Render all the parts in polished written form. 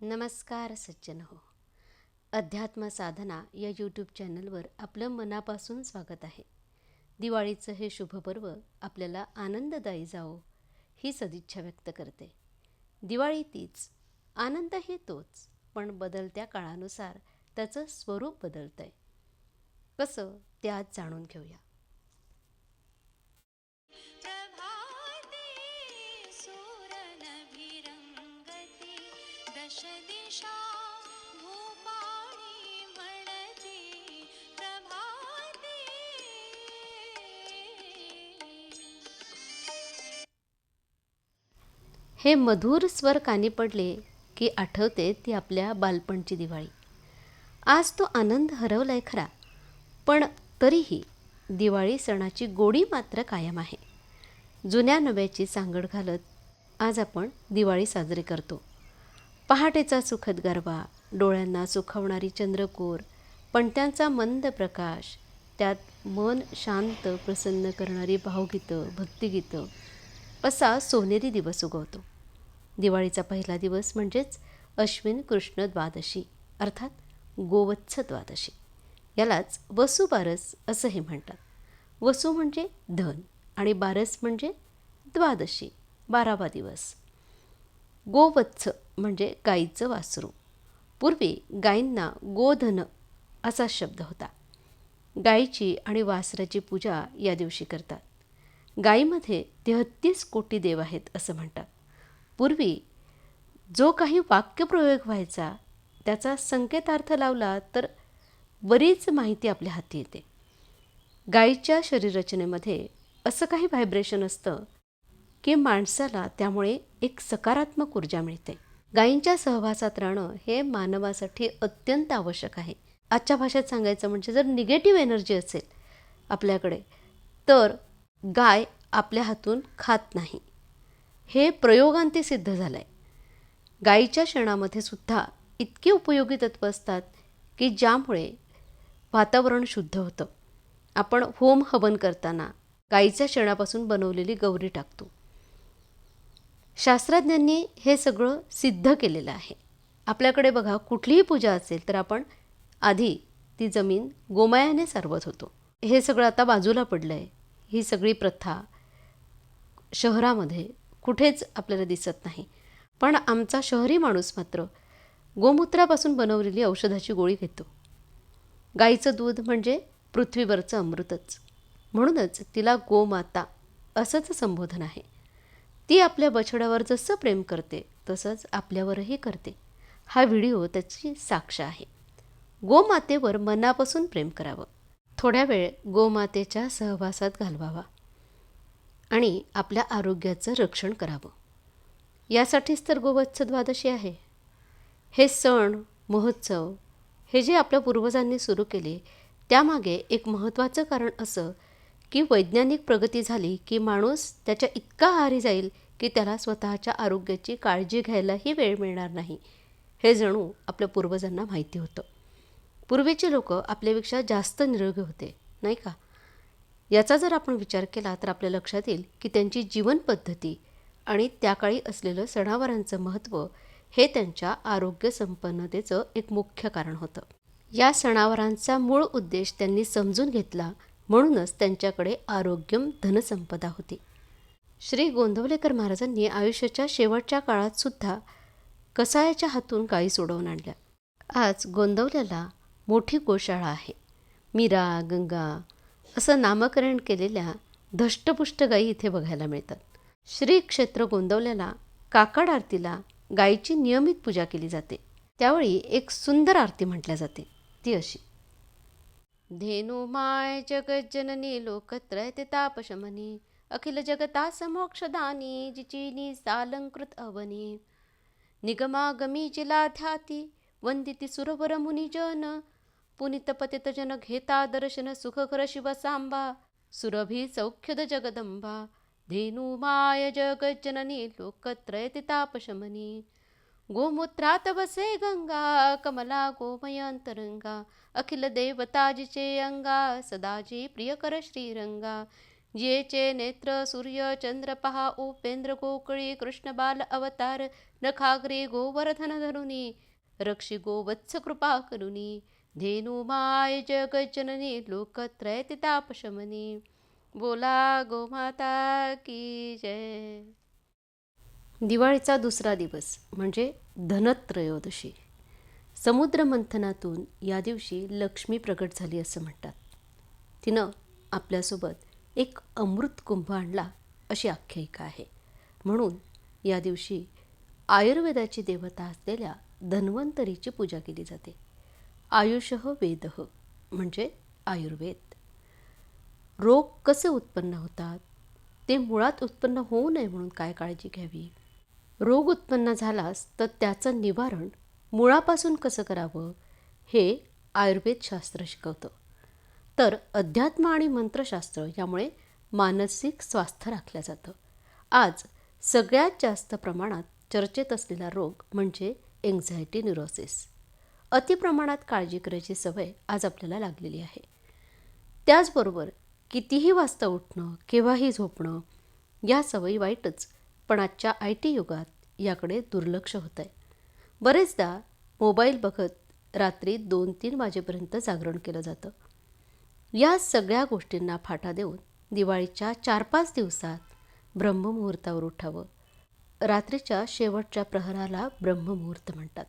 नमस्कार सज्जन हो. अध्यात्म साधना या यूट्यूब चॅनलवर आपलं मनापासून स्वागत आहे. दिवाळीचं हे शुभपर्व आपल्याला आनंददायी जावो ही सदिच्छा व्यक्त करते. दिवाळी तीच, आनंदही तोच, पण बदलत्या काळानुसार त्याचं स्वरूप बदलतंय. कसं ते आज जाणून घेऊया. दश दिशा भूपाळी म्हणती प्रभाती. हे मधुर स्वर कानी पडले की आठवते ती आपल्या बालपणची दिवाळी. आज तो आनंद हरवलाय खरा, पण तरीही दिवाळी सणाची गोडी मात्र कायम आहे. जुन्या नव्याची सांगड घालत आज आपण दिवाळी साजरी करतो. पहाटेचा सुखद गरबा, डोळ्यांना सुखवणारी चंद्रकोर, पणत्यांचा मंद प्रकाश, त्यात मन शांत प्रसन्न करणारी भावगीतं, भक्तिगीतं, असा सोनेरी दिवस उगवतो. दिवाळीचा पहिला दिवस म्हणजेच अश्विन कृष्ण द्वादशी अर्थात गोवत्स द्वादशी. यालाच वसुबारस असंही म्हणतात. वसू म्हणजे धन आणि बारस म्हणजे द्वादशी, 12वा दिवस. गोवत्स म्हणजे गाईचं वासरू. पूर्वी गायींना गोधन असा शब्द होता. गायीची आणि वासराची पूजा या दिवशी करतात. गायीमध्ये 33 कोटी देव आहेत असं म्हणतात. पूर्वी जो काही वाक्यप्रयोग व्हायचा त्याचा संकेतार्थ लावला तर बरीच माहिती आपल्या हाती येते. गायीच्या शरीररचनेमध्ये असं काही व्हायब्रेशन असतं की माणसाला त्यामुळे एक सकारात्मक ऊर्जा मिळते. गायींच्या सहवासात राहणं हे मानवासाठी अत्यंत आवश्यक आहे. आजच्या भाषेत सांगायचं म्हणजे जर निगेटिव्ह एनर्जी असेल आपल्याकडे तर गाय आपल्या हातून खात नाही. हे प्रयोगांती सिद्ध झालं आहे. गायीच्या शेणामध्ये सुद्धा इतकी उपयोगी तत्त्व असतात की ज्यामुळे वातावरण शुद्ध होतं. आपण होम हवन करताना गायीच्या शेणापासून बनवलेली गौरी टाकतो. शास्त्रज्ञांनी हे सगळं सिद्ध केलेलं आहे. आपल्याकडे बघा, कुठलीही पूजा असेल तर आपण आधी ती जमीन गोमयाने सारवत होतो. हे सगळं आता बाजूला पडलं आहे. ही सगळी प्रथा शहरामध्ये कुठेच आपल्याला दिसत नाही. पण आमचा शहरी माणूस मात्र गोमूत्रापासून बनवलेली औषधाची गोळी घेतो. गाईचं दूध म्हणजे पृथ्वीवरचं अमृतच, म्हणूनच तिला गोमाता असंच संबोधन आहे. ती आपल्या बछड्यावर जसं प्रेम करते तसंच आपल्यावरही करते. हा व्हिडिओ त्याची साक्ष आहे. गोमातेवर मनापासून प्रेम करावं, थोड्या वेळ गोमातेच्या सहवासात घालवावा आणि आपल्या आरोग्याचं रक्षण करावं. यासाठीच तर गोवत्स द्वादशी आहे. हे सण महोत्सव हे जे आपल्या पूर्वजांनी सुरू केले त्यामागे एक महत्त्वाचं कारण असं की वैज्ञानिक प्रगती झाली की माणूस त्याच्या इतका आहारी जाईल की त्याला स्वतःच्या आरोग्याची काळजी घ्यायलाही वेळ मिळणार नाही. हे जणू आपल्या पूर्वजांना माहिती होतं. पूर्वीचे लोक आपल्यापेक्षा जास्त निरोगी होते, नाही का? याचा जर आपण विचार केला तर आपल्या लक्षात येईल की त्यांची जीवनपद्धती आणि त्या काळी असलेलं सणावारांचं महत्त्व हे त्यांच्या आरोग्य संपन्नतेचं एक मुख्य कारण होतं. या सणावारांचा मूळ उद्देश त्यांनी समजून घेतला, म्हणूनच त्यांच्याकडे आरोग्यम धनसंपदा होती. श्री गोंदवलेकर महाराजांनी आयुष्याच्या शेवटच्या काळात सुद्धा कसायाच्या हातून गायी सोडवून आणल्या. आज गोंदवल्याला मोठी गोशाळा आहे. मीरा, गंगा असं नामकरण केलेल्या धष्टपुष्ट गायी इथे बघायला मिळतात. श्री क्षेत्र गोंदवल्याला काकड आरतीला गायीची नियमित पूजा केली जाते. त्यावेळी एक सुंदर आरती म्हटल्या जाते, ती अशी: धेनु माय जगज्जननी लोकत्रयते तापशमनी अखिल जगतास मोक्षदानी जिचिनी सालंकृत अवनी निगमागमी जिला ध्याती वंदिती सुरवर मुनिजन पुनित पतित जन घेता दर्शन सुखकर शिव सांबा सुरभी सौख्यद जगदंबा धेनु माय जगज्जननी लोकत्रयते तापशमनी गोमूत्रात बसे गंगा कमला गोमय अंतरंगा अखिल देवता जिचे अंगा सदाजी प्रियकर श्रीरंगा जेचे नेत्र सूर्य चंद्र पहा उपेंद्र गोकुळी कृष्ण बाल अवतार नखाग्रे गोवर्धन धरुनी रक्षी गोवत्स कृपा करुनी धेनु माय जगज्जननी लोकत्रयतितापशमनी बोला गोमाता की जय. दिवाळीचा दुसरा दिवस म्हणजे धनत्रयोदशी. समुद्रमंथनातून या दिवशी लक्ष्मी प्रकट झाली असं म्हणतात. तिनं आपल्यासोबत एक अमृत कुंभ आणला अशी आख्यायिका आहे. म्हणून या दिवशी आयुर्वेदाची देवता असलेल्या धन्वंतरीची पूजा केली जाते. आयुषः वेदः म्हणजे आयुर्वेद. रोग कसे उत्पन्न होतात, ते मुळात उत्पन्न होऊ नये म्हणून काय काळजी घ्यावी, रोग उत्पन्न झालास तर त्याचं निवारण मुळापासून कसं करावं, हे आयुर्वेदशास्त्र शिकवतं. तर अध्यात्म आणि मंत्रशास्त्र यामुळे मानसिक स्वास्थ्य राखलं जातं. आज सगळ्यात जास्त प्रमाणात चर्चेत असलेला रोग म्हणजे एन्झायटी न्यूरोसिस. अतिप्रमाणात काळजी करायची सवय आज आपल्याला लागलेली आहे. त्याचबरोबर कितीही वाजता उठणं, केव्हाही झोपणं या सवयी वाईटच, पण आजच्या IT युगात याकडे दुर्लक्ष होतं आहे. बरेचदा मोबाईल बघत रात्री 2-3 वाजेपर्यंत जागरण केलं जातं. या सगळ्या गोष्टींना फाटा देऊन दिवाळीच्या 4-5 दिवसात ब्रह्ममुहूर्तावर उठावं. रात्रीच्या शेवटच्या प्रहराला ब्रह्ममुहूर्त म्हणतात.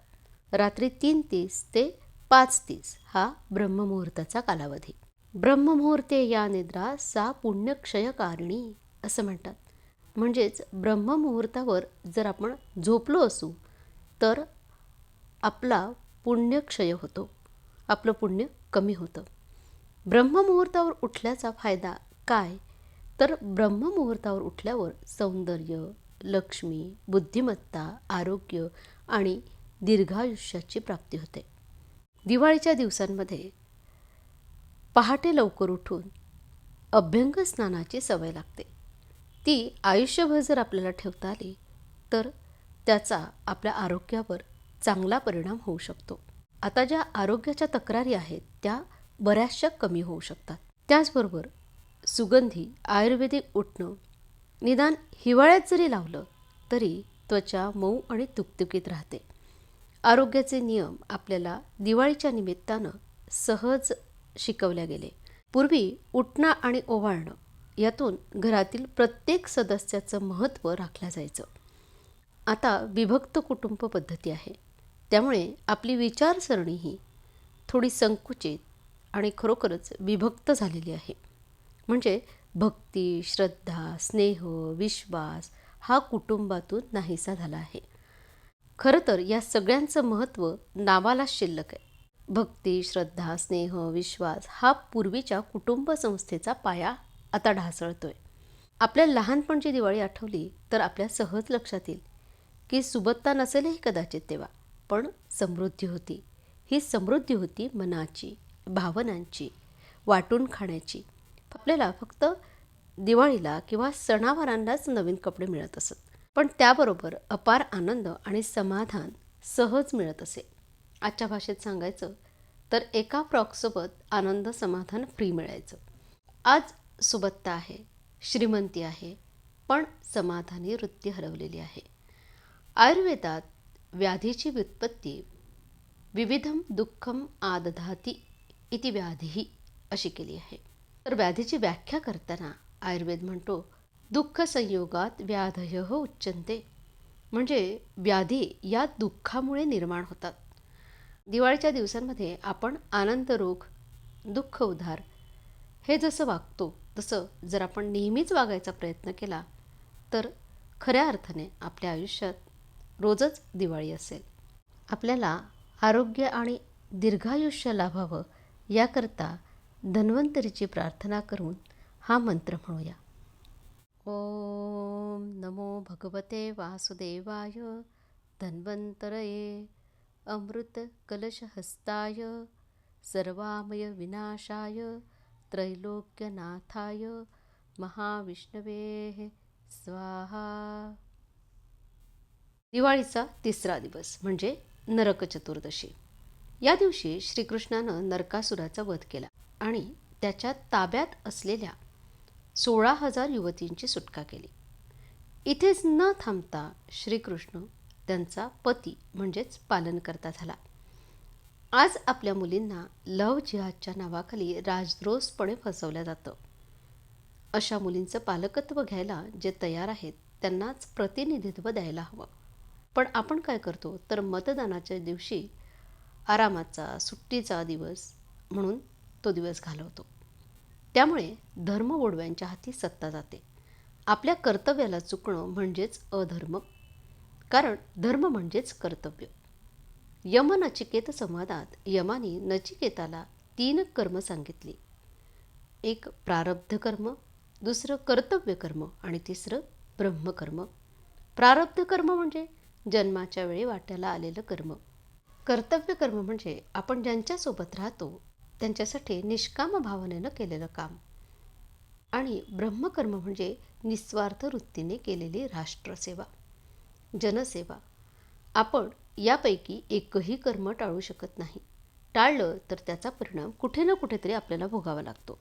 रात्री 3:30 ते 5:30 हा ब्रह्ममुहूर्ताचा कालावधी. ब्रह्ममुहूर्ते या निद्रा सा पुण्यक्षयकारिणी असं म्हणतात. म्हणजेच ब्रह्ममुहूर्तावर जर आपण झोपलो असू तर आपला पुण्यक्षय होतो, आपलं पुण्य कमी होतं. ब्रह्ममुहूर्तावर उठल्याचा फायदा काय, तर ब्रह्ममुहूर्तावर उठल्यावर सौंदर्य, लक्ष्मी, बुद्धिमत्ता, आरोग्य आणि दीर्घायुष्याची प्राप्ती होते. दिवाळीच्या दिवसांमध्ये पहाटे लवकर उठून अभ्यंग स्नानाची सवय लागते. ती आयुष्यभर जर आपल्याला ठेवता आली तर त्याचा आपल्या आरोग्यावर चांगला परिणाम होऊ शकतो. आता ज्या आरोग्याच्या तक्रारी आहेत त्या बऱ्याचशा कमी होऊ शकतात. त्याचबरोबर सुगंधी आयुर्वेदिक उठणं निदान हिवाळ्यात जरी लावलं तरी त्वचा मऊ आणि तुकतुकीत राहते. आरोग्याचे नियम आपल्याला दिवाळीच्या निमित्तानं सहज शिकवल्या गेले. पूर्वी उठणं आणि ओवाळणं यातून घरातील प्रत्येक सदस्याचं महत्त्व राखलं जायचं. आता विभक्त कुटुंब पद्धती आहे, त्यामुळे आपली विचारसरणीही थोडी संकुचित आणि खरोखरच विभक्त झालेली आहे. म्हणजे भक्ती, श्रद्धा, स्नेह, विश्वास हा कुटुंबातून नाहीसा झाला आहे. खरं तर या सगळ्यांचं महत्त्व नावालाच शिल्लक आहे. भक्ती, श्रद्धा, स्नेह, विश्वास हा पूर्वीच्या कुटुंब संस्थेचा पाया आता ढासळतोय. आपल्या लहानपणची दिवाळी आठवली तर आपल्या सहज लक्षात येईल की सुबत्ता नसेलही कदाचित तेव्हा, पण समृद्धी होती. ही समृद्धी होती मनाची, भावनांची, वाटून खाण्याची. आपल्याला फक्त दिवाळीला किंवा सणावारांनाच नवीन कपडे मिळत असत, पण त्याबरोबर अपार आनंद आणि समाधान सहज मिळत असे. आजच्या भाषेत सांगायचं तर एका फ्रॉकसोबत आनंद समाधान फ्री मिळायचं. आज सुबत्ता आहे, श्रीमंती आहे, पण समाधानी वृत्ती हरवलेली आहे. आयुर्वेदात व्याधीची व्युत्पत्ती विविधम दुःखम आदधाती इति व्याधी अशी केली आहे. तर व्याधीची व्याख्या करताना आयुर्वेद म्हणतो दुःख संयोगात व्याधयः उच्यन्ते. म्हणजे व्याधी या दुःखामुळे निर्माण होतात. दिवाळीच्या दिवसांमध्ये आपण आनंदरोग, दुःख उधार हे जसं वागतो तसं जर आपण नेहमीच वागायचा प्रयत्न केला तर खऱ्या अर्थाने आपल्या आयुष्यात रोजच दिवाळी असेल. आपल्याला आरोग्य आणि दीर्घायुष्य लाभावं याकरता धन्वंतरीची प्रार्थना करून हा मंत्र म्हणूया. ओम नमो भगवते वासुदेवाय धन्वंतरये अमृत कलशहस्ताय सर्वामय विनाशाय त्रैलोक्यनाथाय महाविष्णवे स्वाहा. दिवाळीचा तिसरा दिवस म्हणजे नरक चतुर्दशी. या दिवशी श्रीकृष्णानं नरकासुराचा वध केला आणि त्याच्या ताब्यात असलेल्या 16,000 युवतींची सुटका केली. इथेच न थांबता श्रीकृष्ण त्यांचा पती म्हणजेच पालनकर्ता झाला. आज आपल्या मुलींना लव्ह जिहादच्या नावाखाली राजद्रोसपणे फसवलं जातं. अशा मुलींचं पालकत्व घ्यायला जे तयार आहेत त्यांनाच प्रतिनिधित्व द्यायला हवं. पण आपण काय करतो तर मतदानाच्या दिवशी आरामाचा सुट्टीचा दिवस म्हणून तो दिवस घालवतो. त्यामुळे धर्मगोडव्यांच्या हाती सत्ता जाते. आपल्या कर्तव्याला चुकणं म्हणजेच अधर्म, कारण धर्म म्हणजेच कर्तव्य. यम नचिकेत संवादात यमाने नचिकेताला 3 कर्म सांगितली. एक प्रारब्ध कर्म, दुसरं कर्तव्य कर्म आणि तिसरं ब्रह्मकर्म. प्रारब्ध कर्म म्हणजे जन्माच्या वेळी वाट्याला आलेलं कर्म. कर्तव्य कर्म म्हणजे आपण ज्यांच्यासोबत राहतो त्यांच्यासाठी निष्काम भावनेनं केलेलं काम. आणि ब्रह्मकर्म म्हणजे निस्वार्थ वृत्तीने केलेली राष्ट्रसेवा, जनसेवा. आपण यापैकी एकही कर्म टाळू शकत नाही. टाळलं तर त्याचा परिणाम कुठे ना कुठेतरी आपल्याला भोगावा लागतो.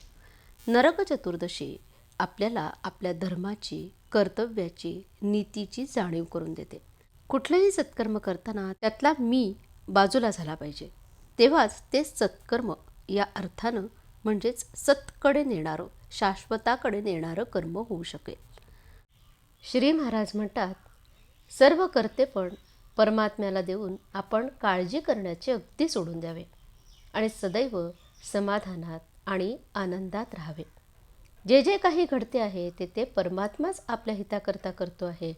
नरक चतुर्दशी आपल्याला आपल्या धर्माची, कर्तव्याची, नीतीची जाणीव करून देते. कुठलेही सत्कर्म करताना त्यातला मी बाजूला झाला पाहिजे. तेव्हाच ते सत्कर्म या अर्थानं म्हणजेच सत्कडे नेणारं, शाश्वताकडे नेणारं कर्म होऊ शकेल. श्री महाराज म्हणतात, सर्व कर्तेपण परमात्म्याला देऊन आपण काळजी करण्याचे अगदी सोडून द्यावे आणि सदैव समाधानात आणि आनंदात राहावे. जे जे काही घडते आहे ते ते परमात्माच आपल्या हिताकरता करतो आहे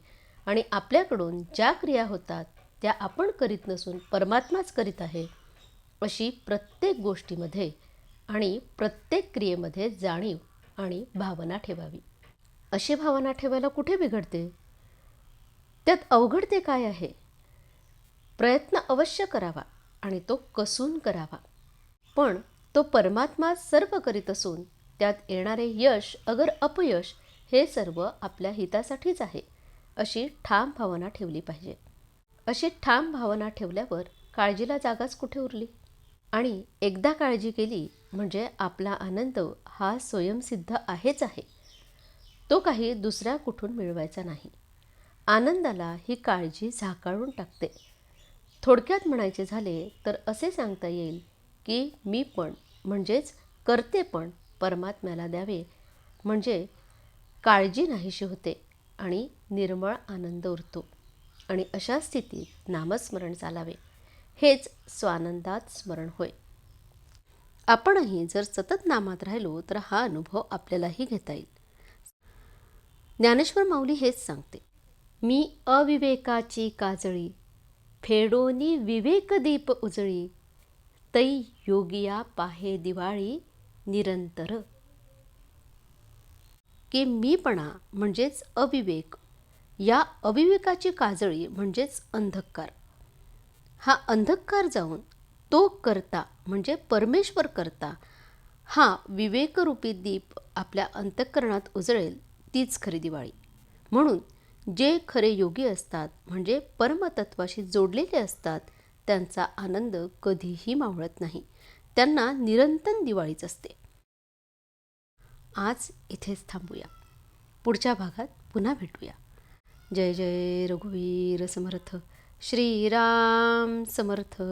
आणि आपल्याकडून ज्या क्रिया होतात त्या आपण करीत नसून परमात्माच करीत आहे, अशी प्रत्येक गोष्टीमध्ये आणि प्रत्येक क्रियेमध्ये जाणीव आणि भावना ठेवावी. अशी भावना ठेवायला कुठे बिघडते? त्यात अवघड ते काय आहे? प्रयत्न अवश्य करावा आणि तो कसून करावा. पण तो परमात्मा सर्व करीत असून त्यात येणारे यश अगर अपयश हे सर्व आपल्या हितासाठीच आहे, अशी ठाम भावना ठेवली पाहिजे. अशी ठाम भावना ठेवल्यावर काळजीला जागाच कुठे उरली? आणि एकदा काळजी केली म्हणजे आपला आनंद हा स्वयंसिद्ध आहेच आहे. तो काही दुसऱ्या कुठून मिळवायचा नाही. आनंदाला ही काळजी झाकाळून टाकते. थोडक्यात म्हणायचे झाले तर असे सांगता येईल की मी पण म्हणजेच कर्तेपण परमात्म्याला द्यावे, म्हणजे काळजी नाहीशी होते आणि निर्मळ आनंद उरतो. आणि अशा स्थितीत नामस्मरण चालावे. हेच स्वानंदात स्मरण होय. आपणही जर सतत नामात राहिलो तर हा अनुभव आपल्यालाही घेता येईल. ज्ञानेश्वर माऊली हेच सांगते, मी अविवेकाची काजळी फेडोनी विवेक दीप उजळी, तै योगिया पाहे दिवाळी निरंतर. की मीपणा म्हणजेच अविवेक, या अविवेकाची काजळी म्हणजेच अंधकार. हा अंधकार जाऊन तो करता म्हणजे परमेश्वर करता हा विवेकरूपी दीप आपल्या अंतःकरणात उजळेल, तीच खरी दिवाळी. म्हणून जे खरे योगी असतात म्हणजे परमतत्वाशी जोडलेले असतात त्यांचा आनंद कधीही मावळत नाही. त्यांना निरंतर दिवाळीच असते. आज इथेच थांबूया. पुढच्या भागात पुन्हा भेटूया. जय जय रघुवीर समर्थ. श्रीराम समर्थ.